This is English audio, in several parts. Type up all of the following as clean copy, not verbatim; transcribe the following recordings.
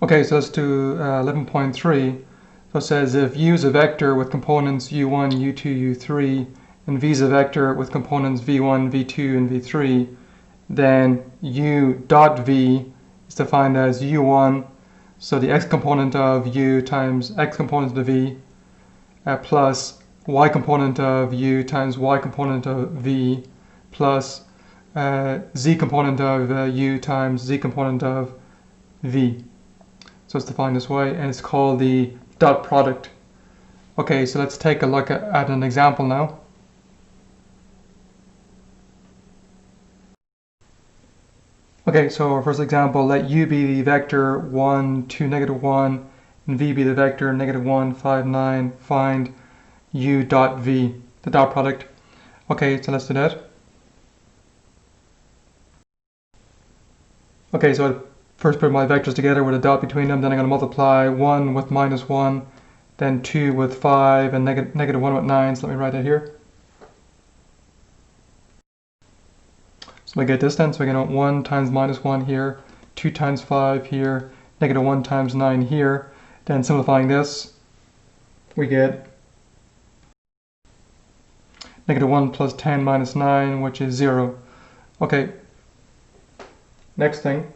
Okay, so let's do 11.3. So it says if U is a vector with components U1, U2, U3, and V is a vector with components V1, V2, and V3, then U dot V is defined as U1, so the x component of U times x component of V, plus y component of U times y component of V, plus z component of U times z component of V. So it's defined this way, and it's called the dot product. Okay, so let's take a look at an example now. Okay, so our first example, let U be the vector 1, 2, -1, and V be the vector -1, 5, 9. Find U dot V, the dot product. Okay, so let's do that. Okay, so I first put my vectors together with a dot between them, then I'm going to multiply 1 with -1, then 2 with 5, and -1 with 9. So let me write that here. So I get this then, so I get 1 times -1 here, 2 times 5 here, -1 times 9 here. Then simplifying this, we get -1 plus 10 minus 9, which is 0. Okay, next thing.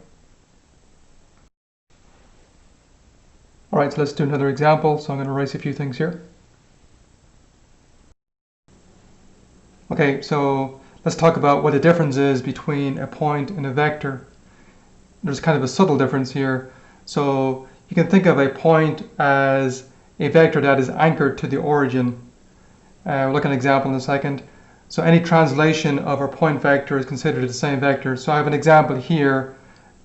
Alright, so let's do another example. So I'm going to erase a few things here. Okay, so let's talk about what the difference is between a point and a vector. There's kind of a subtle difference here. So you can think of a point as a vector that is anchored to the origin. We'll look at an example in a second. So any translation of our point vector is considered the same vector. So I have an example here.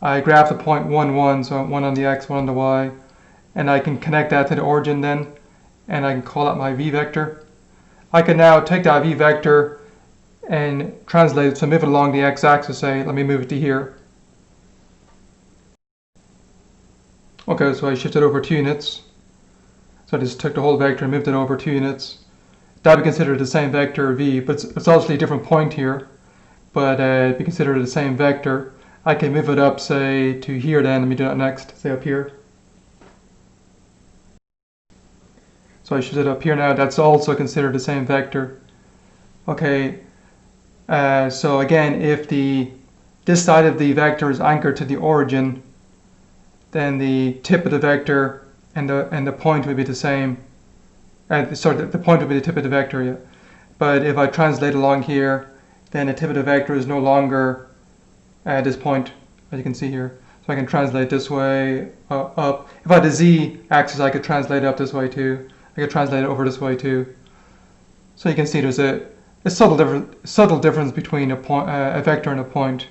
I graph the point 1, 1, so 1 on the x, 1 on the y. And I can connect that to the origin then, and I can call that my v vector. I can now take that v vector and translate it, so move it along the x-axis, say, let me move it to here. Okay, so I shifted over 2 units. So I just took the whole vector and moved it over 2 units. That would be considered the same vector v, but it's obviously a different point here, but it'd be considered the same vector. I can move it up, say, to here then. Let me do that next, say up here. So I should it up here now. That's also considered the same vector. Okay. So again, if this side of the vector is anchored to the origin, then the tip of the vector and the point would be the same. Sorry, the point would be the tip of the vector. Yeah. But if I translate along here, then the tip of the vector is no longer at this point, as you can see here. So I can translate this way up. If I had the z-axis, I could translate it up this way too. I could translate it over this way too. So you can see there's a subtle difference between a vector and a point.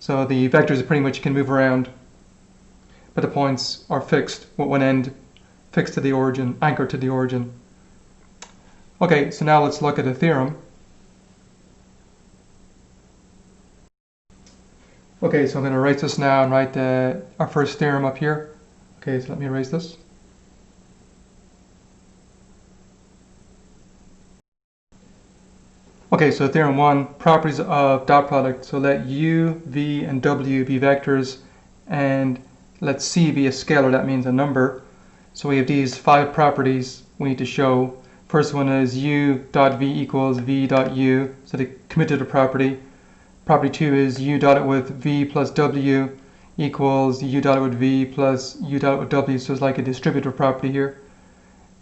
So the vectors pretty much can move around, but the points are fixed with one end fixed to the origin, anchored to the origin. Okay, so now let's look at a theorem. Okay, so I'm going to erase this now and write our first theorem up here. Okay, so let me erase this. Okay, so theorem 1, properties of dot product. So let u, v, and w be vectors, and let c be a scalar, that means a number. So we have these 5 properties we need to show. First one is u dot v equals v dot u, so the commutative property. Property 2 is u dotted with v plus w equals u dotted with v plus u dotted with w, so it's like a distributive property here.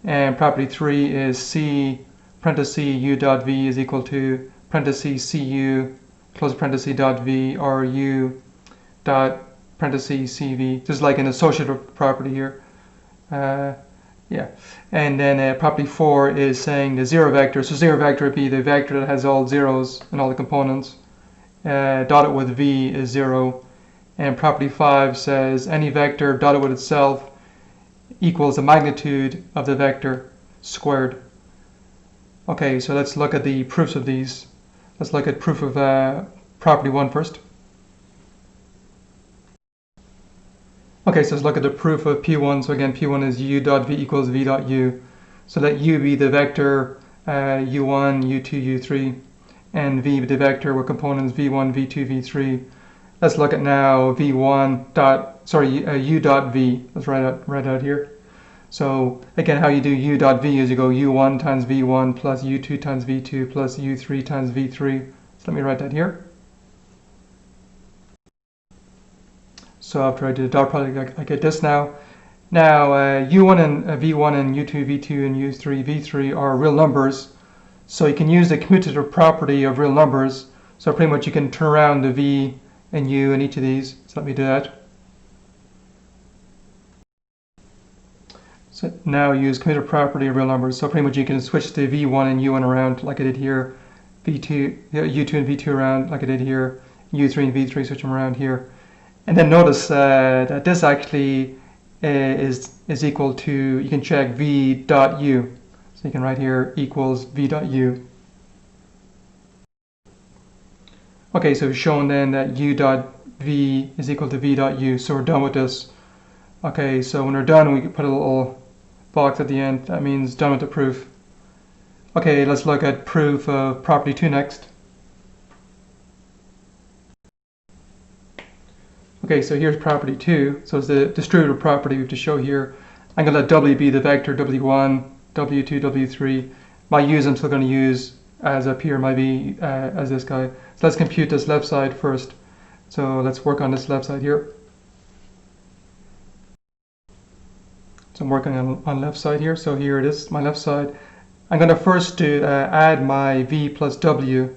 And property 3 is c parenthesis u dot v is equal to parenthesis cu close parenthesis dot v, or u dot parenthesis cv. This is like an associative property here. Yeah. And then property 4 is saying the zero vector. So zero vector would be the vector that has all zeros and all the components. Dotted with v is 0. And property 5 says any vector dotted with itself equals the magnitude of the vector squared. Okay, so let's look at the proofs of these. Let's look at proof of property 1 first. Okay, so let's look at the proof of P1. So again, P1 is u dot v equals v dot u. So let u be the vector u1, u2, u3, and v be the vector with components v1, v2, v3. let's look at now u dot v. Let's write out here. So again, how you do u dot v is you go u1 times v1 plus u2 times v2 plus u3 times v3. So let me write that here. So after I do the dot product, I get this now. Now u1 and v1 and u2, v2 and u3, v3 are real numbers. So you can use the commutative property of real numbers. So pretty much you can turn around the v and u in each of these. So let me do that. So now use commutative property of real numbers. So pretty much you can switch the v1 and u1 around like I did here, u2 and v2 around like I did here, u3 and v3 switch them around here. And then notice that this actually is equal to, you can check v dot u. So you can write here equals v dot u. Okay, so we've shown then that u dot v is equal to v dot u, so we're done with this. Okay, so when we're done, we can put a little box at the end. That means done with the proof. Okay, let's look at proof of property 2 next. Okay, so here's property 2. So it's the distributive property we have to show here. I'm going to let W be the vector W1, W2, W3. My U's I'm still going to use as up here, my V as this guy. So let's compute this left side first. So let's work on this left side here. So I'm working on left side here. So here it is, my left side. I'm going to first do add my V plus W.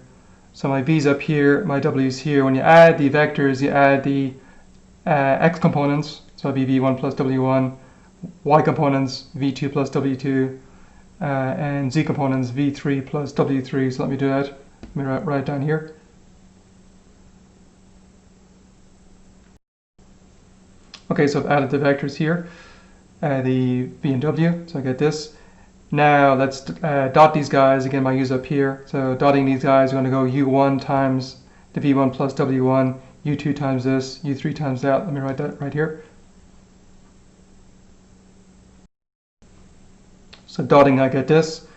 So my V's up here, my W's here. When you add the vectors, you add the X components, so it'll be V1 plus W1, Y components, V2 plus W2, and Z components, V3 plus W3. So let me do that. Let me write it down here. Okay, so I've added the vectors here, the V and W, so I get this. Now let's dot these guys. Again, my U's up here. So dotting these guys, we're going to go U1 times the V1 plus W1, U2 times this, U3 times that. Let me write that right here. So dotting, I get this.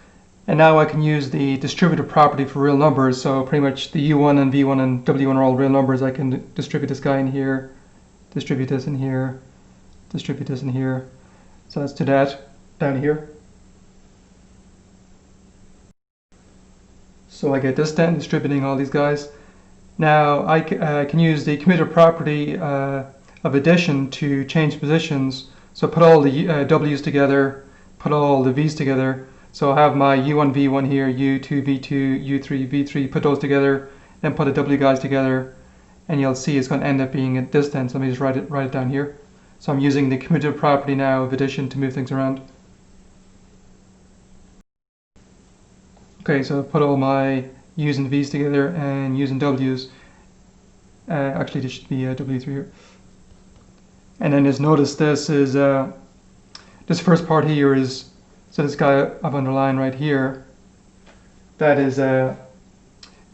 And now I can use the distributive property for real numbers. So pretty much the U1 and V1 and W1 are all real numbers. I can distribute this guy in here, distribute this in here, distribute this in here. So let's do that down here. So I get this then, distributing all these guys. Now I can use the commutative property of addition to change positions. So put all the W's together, put all the V's together. So I have my U1, V1 here, U2, V2, U3, V3, put those together, then put the W guys together, and you'll see it's going to end up being at this then. So let me just write it down here. So I'm using the commutative property now of addition to move things around. Okay, so I put all my U's and V's together and U's and W's. Actually, there should be a W3 here. And then just notice this is, this first part here is, so this guy I've underlined right here, that is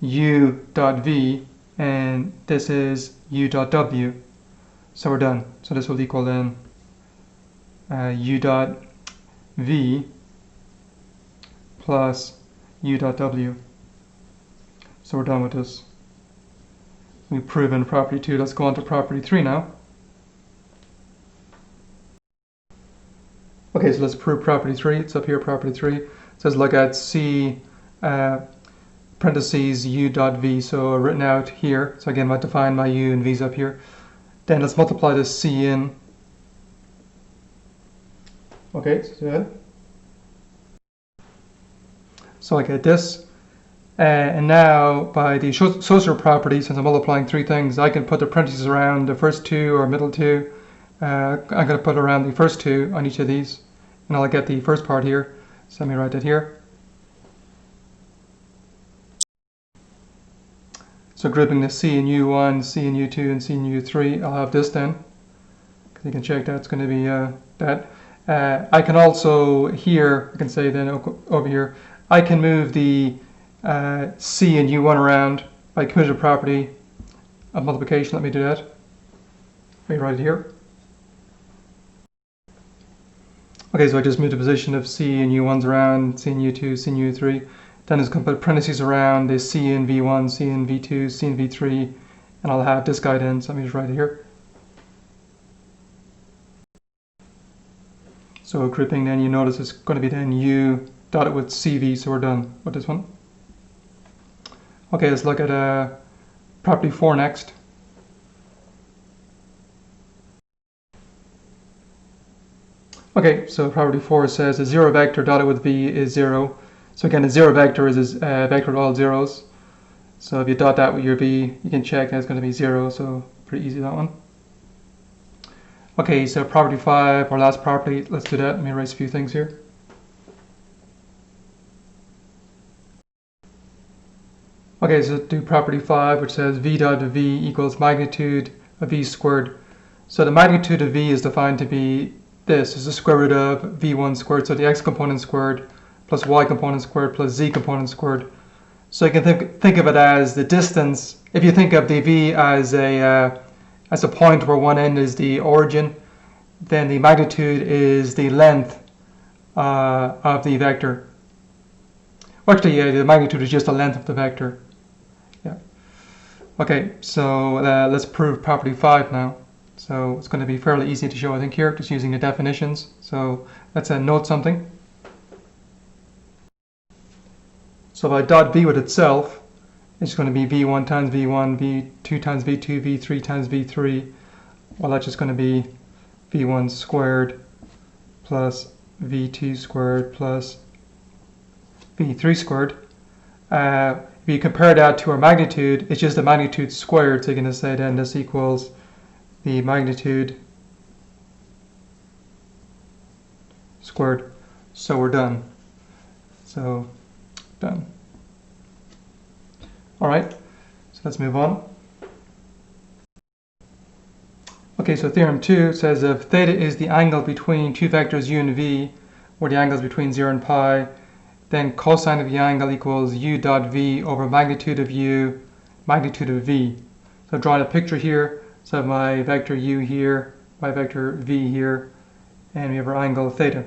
U dot V, and this is U dot W. So we're done. So this will equal then U dot V plus U dot W. So we're done with this. We've proven property 2. Let's go on to property 3 now. Okay, so let's prove property 3. It's up here, property 3. It says look at C parentheses U dot V. So written out here. So again, I define my U and V's up here. Then let's multiply this C in. Okay, so that. So I get this. And now by the associative property, since I'm multiplying 3 things, I can put the parentheses around the first 2 or middle 2. I'm going to put around the first 2 on each of these, and I'll get the first part here. So let me write that here. So grouping the C in U1, C in U2, and C in U3, I'll have this then. You can check that it's going to be that. I can also here, I can say then over here, I can move the C and U1 around by commutative property of multiplication. Let me do that. Let me write it here. Okay, so I just moved the position of C and U1s around, C and U2, C and U3. Then it's going to put parentheses around the C and V1, C and V2, C and V3, and I'll have this guy then, so let me just write it here. So grouping, then you notice it's going to be then U dotted with CV, so we're done with this one. Okay, let's look at property 4 next. Okay, so property 4 says a zero vector dotted with V is 0. So again, a zero vector is a vector of all zeros. So if you dot that with your V, you can check that it's going to be 0, so pretty easy that one. Okay, so property 5, our last property, let's do that. Let me erase a few things here. Okay, so do property 5, which says V dot of V equals magnitude of V squared. So the magnitude of V is defined to be this, is the square root of V1 squared, so the x component squared plus y component squared plus z component squared. So you can think of it as the distance. If you think of the V as a point where one end is the origin, then the magnitude is the length of the vector. Well, actually, yeah, the magnitude is just the length of the vector. Yeah. Okay, so let's prove property 5 now. So it's going to be fairly easy to show, I think, here, just using the definitions. So let's note something. So if I dot V with itself, it's going to be V1 times V1, V2 times V2, V3 times V3. Well, that's just going to be V1 squared plus V2 squared plus V3 squared. If you compare that to our magnitude, it's just the magnitude squared. So you're going to say then this equals the magnitude squared. So we're done. So done. All right, so let's move on. Okay, so theorem 2 says if theta is the angle between two vectors u and v, where the angle is between 0 and pi, then cosine of the angle equals u dot v over magnitude of u, magnitude of v. So I've drawn a picture here. So I have my vector u here, my vector v here, and we have our angle theta.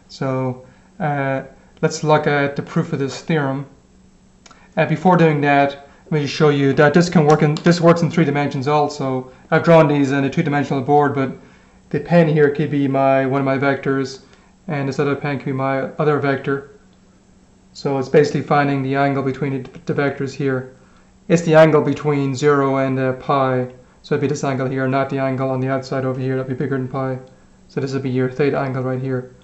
So let's look at the proof of this theorem. Before doing that, let me just show you that this works in 3 dimensions also. I've drawn these on a 2-dimensional board, but the pen here could be one of my vectors, and this other pen could be my other vector. So it's basically finding the angle between the vectors here. It's the angle between 0 and pi. So it'd be this angle here, not the angle on the outside over here. That'd be bigger than pi. So this would be your theta angle right here.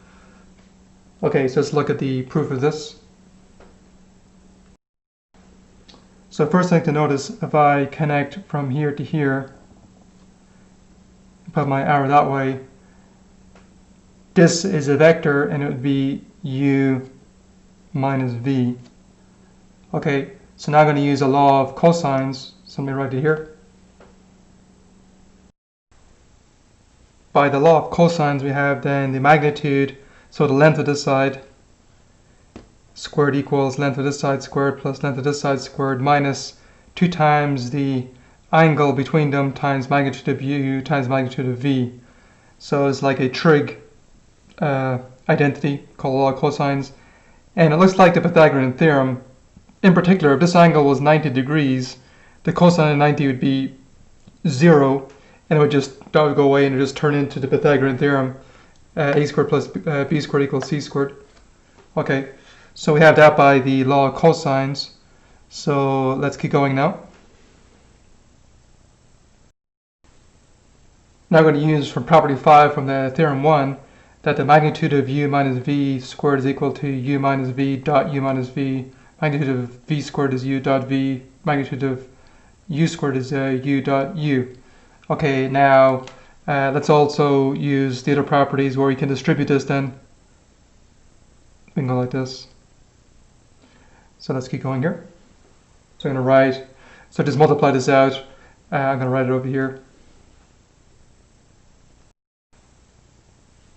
Okay, so let's look at the proof of this. So first thing to notice, if I connect from here to here, put my arrow that way, this is a vector and it would be u minus v. Okay, so now I'm going to use a law of cosines. So let me write it here. By the law of cosines, we have then the magnitude, so the length of this side squared equals length of this side squared plus length of this side squared minus 2 times the angle between them times magnitude of u times magnitude of v. So it's like a trig identity called law of cosines. And it looks like the Pythagorean theorem. In particular, if this angle was 90 degrees, the cosine of 90 would be 0, and that would go away and it would just turn into the Pythagorean theorem, a squared plus b squared equals c squared. Okay, so we have that by the law of cosines. So let's keep going now. Now I'm going to use from property 5 from the theorem 1 that the magnitude of u minus v squared is equal to u minus v dot u minus v. Magnitude of v squared is u dot v. Magnitude of u squared is u dot u. Okay, now let's also use the other properties where we can distribute this then. We can go like this. So let's keep going here. So I'm going to write, so just multiply this out. I'm going to write it over here.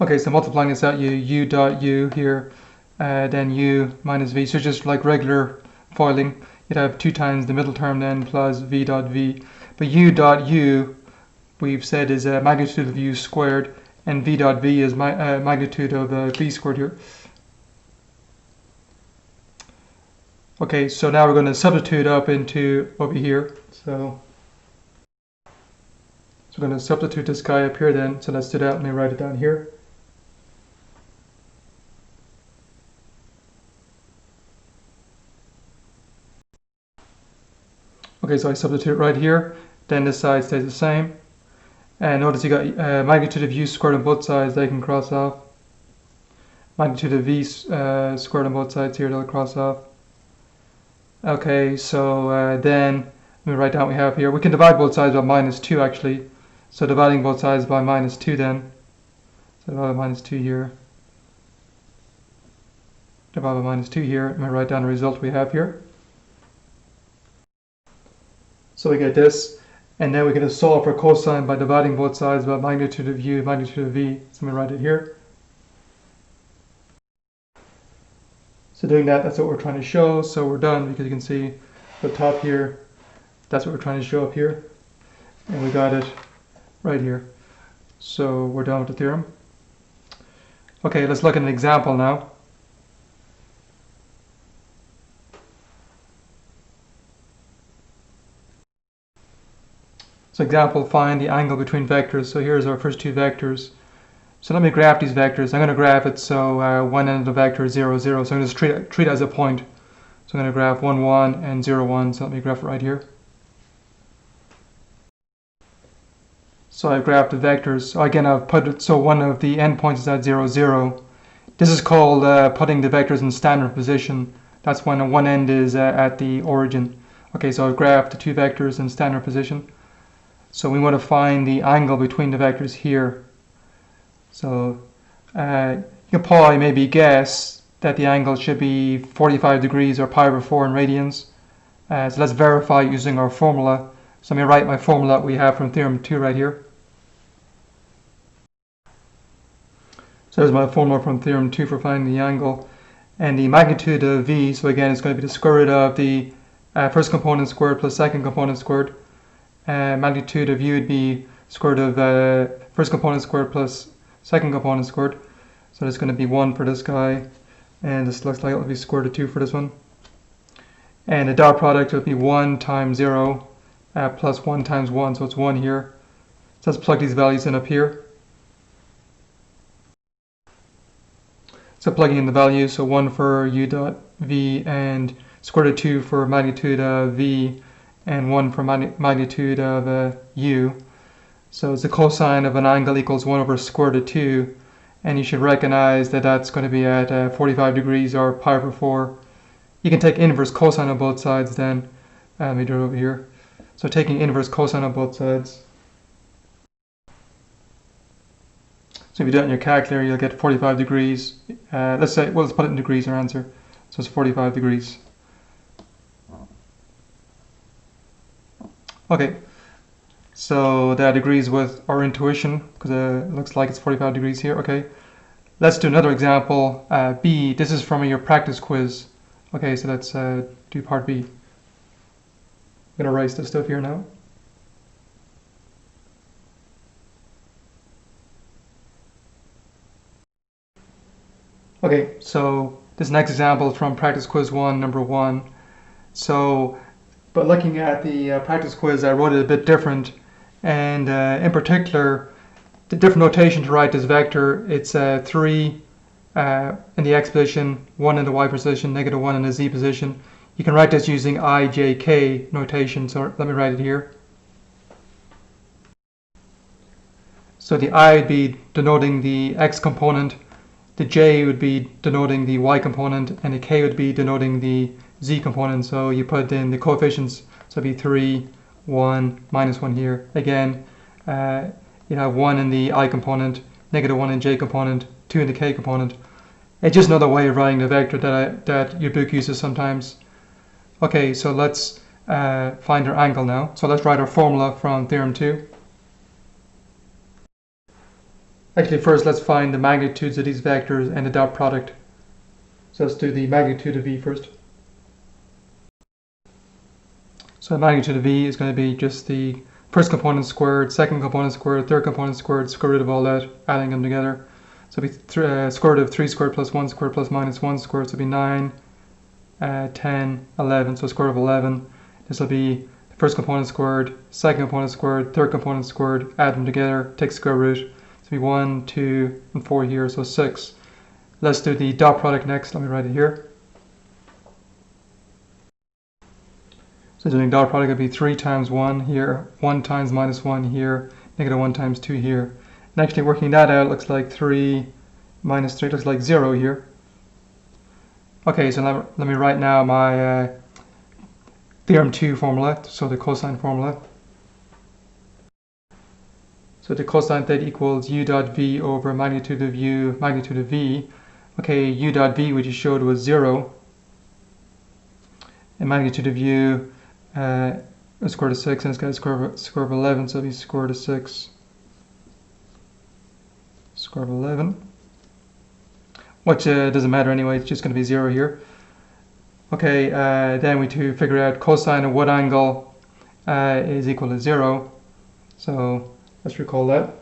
Okay, so multiplying this out, u dot u here, then u minus v. So just like regular foiling, you'd have 2 times the middle term then plus v dot v. But u dot u, we've said, is magnitude of u squared, and v dot v is magnitude of v squared here. Okay, so now we're going to substitute up into over here. So So I'm going to substitute this guy up here then. So let's do that. Let me write it down here. Okay, so I substitute right here. Then this side stays the same. And notice you got magnitude of u squared on both sides. They can cross off. Magnitude of v squared on both sides here. They'll cross off. Okay, so then let me write down what we have here. We can divide both sides by -2 actually. So dividing both sides by -2 then. So divide by -2 here. Divide by -2 here. Let me write down the result we have here. So we get this. And then we can just solve for cosine by dividing both sides by magnitude of u, magnitude of v. So let me write it here. So doing that, that's what we're trying to show. So we're done because you can see the top here. That's what we're trying to show up here. And we got it right here. So we're done with the theorem. Okay, let's look at an example now. So example, find the angle between vectors. So here's our first two vectors. So let me graph these vectors. I'm going to graph it so one end of the vector is 0, 0. So I'm going to just treat it as a point. So I'm going to graph 1, 1 and 0, 1. So let me graph it right here. So I've graphed the vectors. So again, I've put it so one of the endpoints is at 0, 0. This is called putting the vectors in standard position. That's when one end is at the origin. Okay, so I've graphed the two vectors in standard position. So we want to find the angle between the vectors here. So you can probably maybe guess that the angle should be 45 degrees or pi over 4 in radians. So let's verify using our formula. So let me write my formula we have from theorem 2 right here. So there's my formula from theorem 2 for finding the angle. And the magnitude of v, so again it's going to be the square root of the first component squared plus second component squared. Magnitude of u would be square root of first component squared plus second component squared. So there's going to be 1 for this guy, and this looks like it will be square root of 2 for this one. And the dot product will be 1 times 0 plus 1 times 1, so it's 1 here. So let's plug these values in up here. So plugging in the values, so 1 for u dot v and square root of 2 for magnitude of v and 1 for magnitude of u. So it's the cosine of an angle equals 1 over square root of 2, and you should recognize that that's going to be at 45 degrees or pi over 4. You can take inverse cosine on both sides then. Let me do it over here. So taking inverse cosine on both sides. So if you do it in your calculator, you'll get 45 degrees. Let's put it in degrees, our answer. So it's 45 degrees. Okay, so that agrees with our intuition because it looks like it's 45 degrees here. Okay, let's do another example. B, this is from your practice quiz. Okay, so let's do part B. I'm going to erase this stuff here now. Okay, so this next example is from practice quiz 1, number 1. So, but looking at the practice quiz, I wrote it a bit different. And in particular, the different notation to write this vector, it's 3 in the x position, 1 in the y position, negative 1 in the z position. You can write this using I, j, k notation, so let me write it here. So the I would be denoting the x component, the j would be denoting the y component, and the k would be denoting the z component. So you put in the coefficients, so it'd be 3, 1, minus 1 here. Again, you have 1 in the I component, negative 1 in j component, 2 in the k component. It's just another way of writing the vector that your book uses sometimes. Okay, so let's find our angle now. So let's write our formula from theorem 2. Actually, first let's find the magnitudes of these vectors and the dot product. So let's do the magnitude of v first. So the magnitude of v is going to be just the first component squared, second component squared, third component squared, square root of all that, adding them together. So it'll be square root of 3 squared plus 1 squared plus minus 1 squared, so it'll be 9, 10, 11, so square root of 11. This will be the first component squared, second component squared, third component squared, add them together, take square root. So be 1, 2, and 4 here, so 6. Let's do the dot product next. Let me write it here. So doing dot product would be 3 times 1 here, 1 times minus 1 here, negative 1 times 2 here. And actually working that out looks like 3 minus 3 looks like 0 here. Okay, so let me write now my theorem 2 formula, so the cosine formula. So the cosine theta equals u dot v over magnitude of u, magnitude of v. Okay, u dot v, which you showed, was 0. And magnitude of u, square root of 6, and it's got a square of 11, so it'll be square root of 6, square of 11. Which doesn't matter anyway, it's just going to be 0 here. Okay, then we to figure out cosine of what angle is equal to 0. So let's recall that.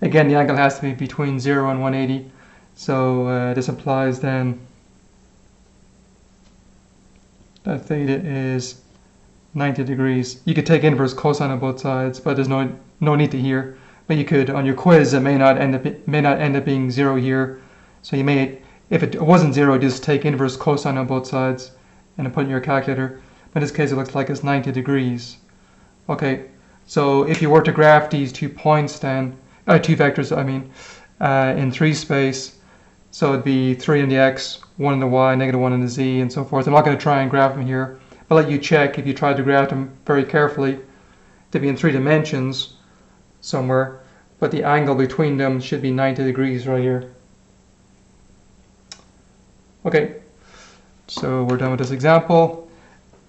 Again, the angle has to be between 0 and 180. So this implies then that theta is 90 degrees. You could take inverse cosine on both sides, but there's no need to here. But you could, on your quiz, it may not end up being 0 here. So you may, if it wasn't 0, just take inverse cosine on both sides and put in your calculator. But in this case, it looks like it's 90 degrees. Okay, so if you were to graph these 2 points, then 2 vectors, I mean, in 3 space, so it'd be 3 in the x, 1 in the y, negative 1 in the z, and so forth. I'm not going to try and graph them here. I'll let you check if you try to graph them very carefully to be in 3 dimensions somewhere, but the angle between them should be 90 degrees right here. Okay, so we're done with this example.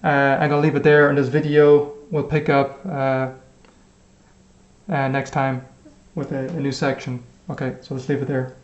I'm going to leave it there in this video. We'll pick up next time with a new section. Okay, so let's leave it there.